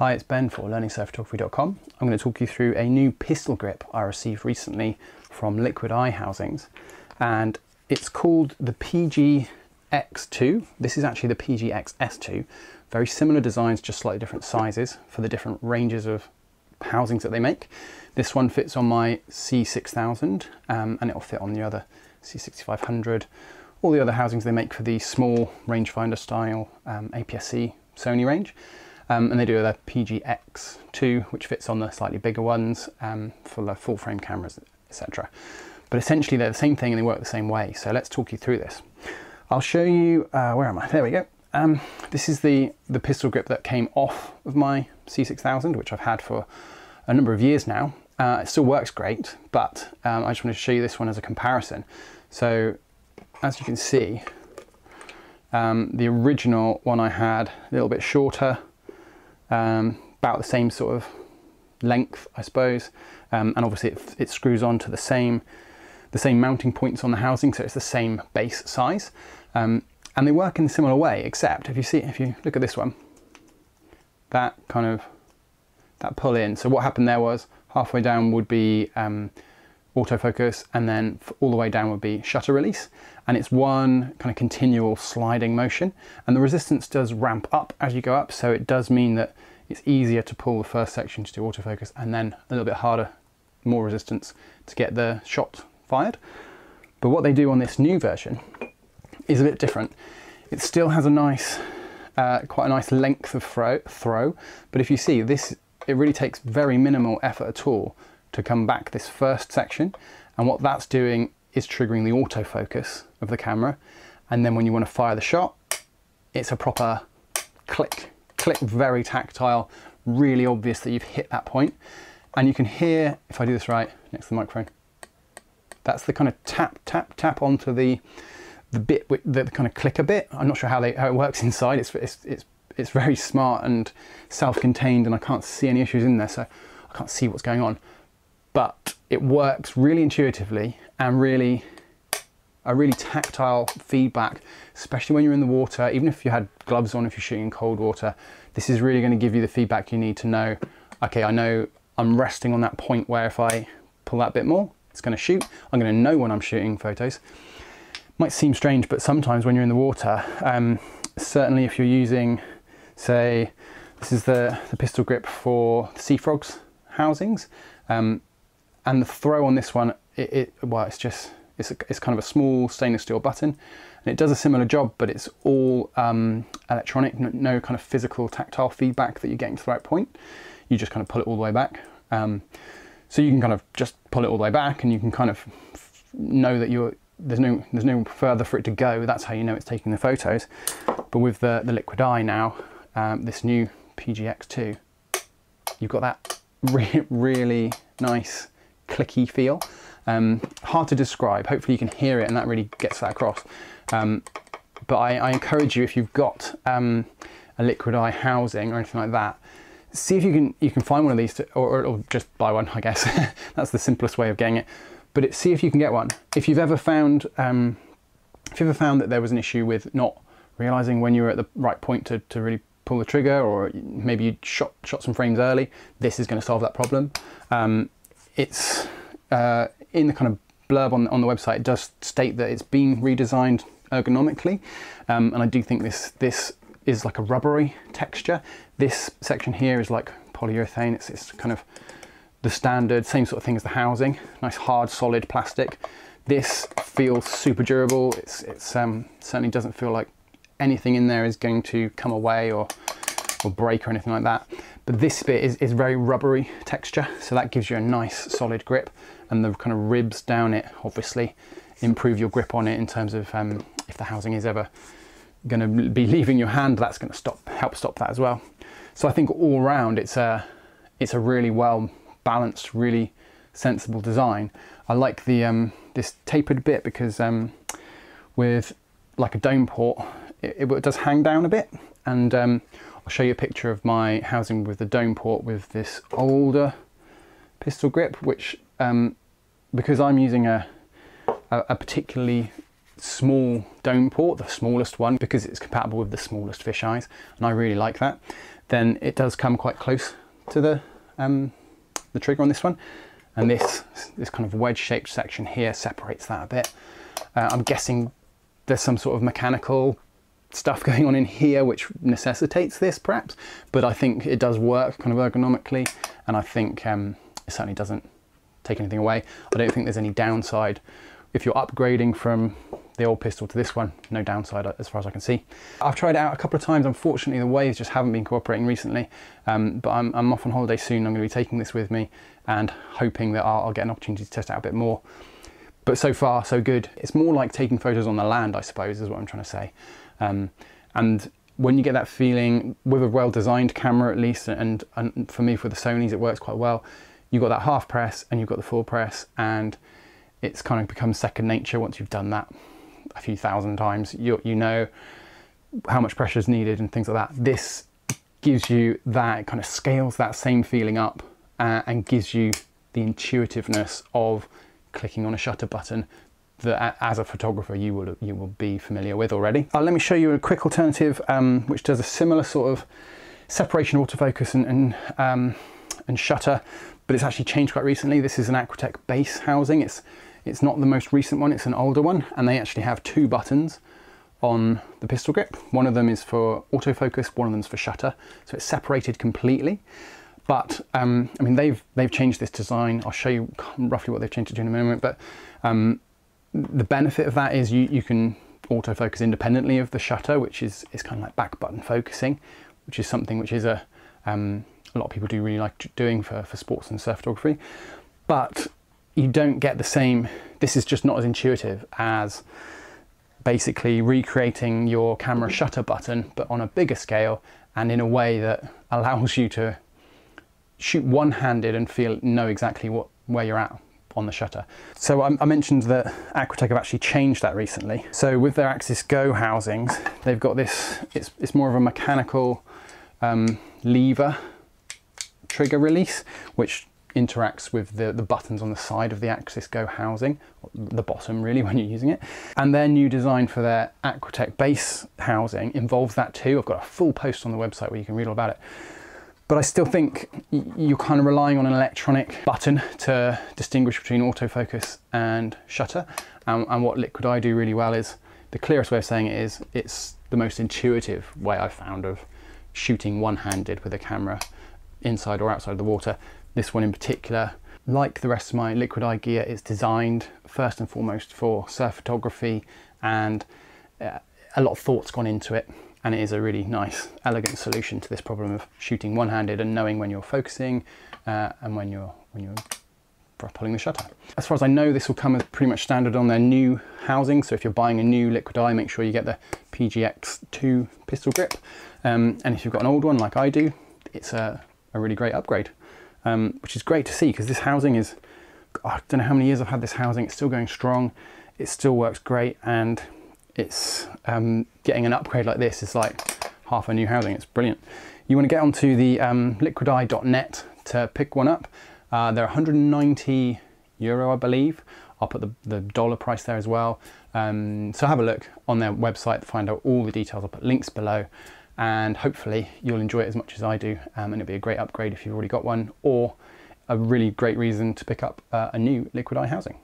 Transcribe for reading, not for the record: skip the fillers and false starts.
Hi, it's Ben for learningsurfphotography.com. I'm going to talk you through a new pistol grip I received recently from PGXII housings, and it's called the PGX2. This is actually the PGXs2. Very similar designs, just slightly different sizes for the different ranges of housings that they make. This one fits on my C6000 and it'll fit on the other C6500, all the other housings they make for the small rangefinder style APS-C Sony range. And they do the PGX2, which fits on the slightly bigger ones for the full frame cameras, etc. But essentially they're the same thing and they work the same way. So let's talk you through this. I'll show you, where am I? There we go. This is the pistol grip that came off of my C6000, which I've had for a number of years now. It still works great, but I just want to show you this one as a comparison. So as you can see, the original one I had a little bit shorter, about the same sort of length, I suppose, and obviously it screws on to the same mounting points on the housing, so it's the same base size, and they work in a similar way, except if you look at this one, that pull in. So what happened there was halfway down would be autofocus, and then all the way down would be shutter release, and it's one kind of continual sliding motion, and the resistance does ramp up as you go up, so it does mean that it's easier to pull the first section to do autofocus, and then a little bit harder, more resistance to get the shot fired. But what they do on this new version is a bit different. It still has a nice, quite a nice length of throw, but if you see this, it really takes very minimal effort at all to come back this first section, and what that's doing is triggering the autofocus of the camera, and then when you want to fire the shot, it's a proper click, very tactile, really obvious that you've hit that point. And you can hear, if I do this right next to the microphone, that's the kind of tap onto the bit, the kind of clicker bit. I'm not sure how it works inside. It's very smart and self-contained, and I can't see any issues in there, so I can't see what's going on. But it works really intuitively and a really tactile feedback, especially when you're in the water. Even if you had gloves on, if you're shooting in cold water, this is really going to give you the feedback you need to know, okay, I know I'm resting on that point where if I pull that bit more, it's going to shoot. I'm going to know when I'm shooting photos. Might seem strange, but sometimes when you're in the water, certainly if you're using, say, this is the pistol grip for the Sea Frogs housings, and the throw on this one, it's kind of a small stainless steel button, and it does a similar job, but it's all electronic, no kind of physical tactile feedback that you're getting to the right point. You just kind of pull it all the way back. So you can kind of just pull it all the way back, and you can kind of know that there's no further for it to go. That's how you know it's taking the photos. But with the PGXiI now, this new PGX2, you've got that really nice clicky feel. Hard to describe. Hopefully you can hear it and that really gets that across. But I encourage you, if you've got a PGXiI housing or anything like that, see if you can find one of these or just buy one, I guess. That's the simplest way of getting it. But see if you can get one. If you've ever found that there was an issue with not realizing when you were at the right point to really pull the trigger, or maybe you shot some frames early, this is going to solve that problem. It's in the kind of blurb on the website, it does state that it's been redesigned ergonomically, and I do think this is like a rubbery texture. This section here is like polyurethane. It's kind of the standard, same sort of thing as the housing, nice hard solid plastic. This feels super durable. It certainly doesn't feel like anything in there is going to come away or break or anything like that. But this bit is very rubbery texture, so that gives you a nice solid grip, and the kind of ribs down it obviously improve your grip on it in terms of if the housing is ever going to be leaving your hand, that's going to help stop that as well. So I think all around it's a really well balanced, really sensible design. I like the this tapered bit because with like a dome port, it does hang down a bit, and I'll show you a picture of my housing with the dome port with this older pistol grip, which because I'm using a particularly small dome port, the smallest one, because it's compatible with the smallest fisheyes, and I really like that, then it does come quite close to the trigger on this one, and this kind of wedge-shaped section here separates that a bit. I'm guessing there's some sort of mechanical stuff going on in here which necessitates this perhaps, but I think it does work kind of ergonomically, and I think it certainly doesn't take anything away. I don't think there's any downside. If you're upgrading from the old pistol to this one, no downside as far as I can see. I've tried it out a couple of times. Unfortunately, the waves just haven't been cooperating recently, but I'm off on holiday soon. I'm going to be taking this with me and hoping that I'll get an opportunity to test it out a bit more. But so far, so good. It's more like taking photos on the land, I suppose, is what I'm trying to say. And when you get that feeling with a well-designed camera, at least, and for me, for the Sonys, it works quite well. You've got that half press and you've got the full press, and it's kind of becomes second nature once you've done that a few thousand times. You know how much pressure is needed and things like that. This gives you that, kind of scales that same feeling up and gives you the intuitiveness of clicking on a shutter button that as a photographer you will be familiar with already. Let me show you a quick alternative which does a similar sort of separation, autofocus and shutter, but it's actually changed quite recently. This is an Aquatech base housing. It's not the most recent one, it's an older one, and they actually have two buttons on the pistol grip. One of them is for autofocus, one of them is for shutter, so it's separated completely. But I mean, they've changed this design. I'll show you roughly what they've changed it to in a moment, but the benefit of that is you can autofocus independently of the shutter, which is kind of like back button focusing, which is something which is a lot of people do really like doing for sports and surf photography. But you don't get the same, this is just not as intuitive as basically recreating your camera shutter button, but on a bigger scale and in a way that allows you to shoot one-handed and know exactly where you're at on the shutter. So I mentioned that Aquatech have actually changed that recently. So with their Axis Go housings, they've got this, it's more of a mechanical lever trigger release, which interacts with the buttons on the side of the Axis Go housing, the bottom really when you're using it. And their new design for their Aquatech base housing involves that too. I've got a full post on the website where you can read all about it. But I still think you're kind of relying on an electronic button to distinguish between autofocus and shutter. And what Liquid Eye do really well is, the clearest way of saying it is, it's the most intuitive way I've found of shooting one-handed with a camera inside or outside of the water. This one in particular, like the rest of my Liquid Eye gear, is designed first and foremost for surf photography, and a lot of thought's gone into it. And it is a really nice, elegant solution to this problem of shooting one-handed and knowing when you're focusing and when you're pulling the shutter. As far as I know, this will come as pretty much standard on their new housing. So if you're buying a new Liquid Eye, make sure you get the PGXII pistol grip. And if you've got an old one like I do, it's a really great upgrade, which is great to see, because this housing is, I don't know how many years I've had this housing. It's still going strong. It still works great, and it's getting an upgrade like this is like half a new housing. It's brilliant. You want to get onto the liquideye.net to pick one up. They're €190, I believe. I'll put the dollar price there as well. So have a look on their website to find out all the details. I'll put links below, and hopefully you'll enjoy it as much as I do. And it'll be a great upgrade if you've already got one, or a really great reason to pick up a new Liquid Eye housing.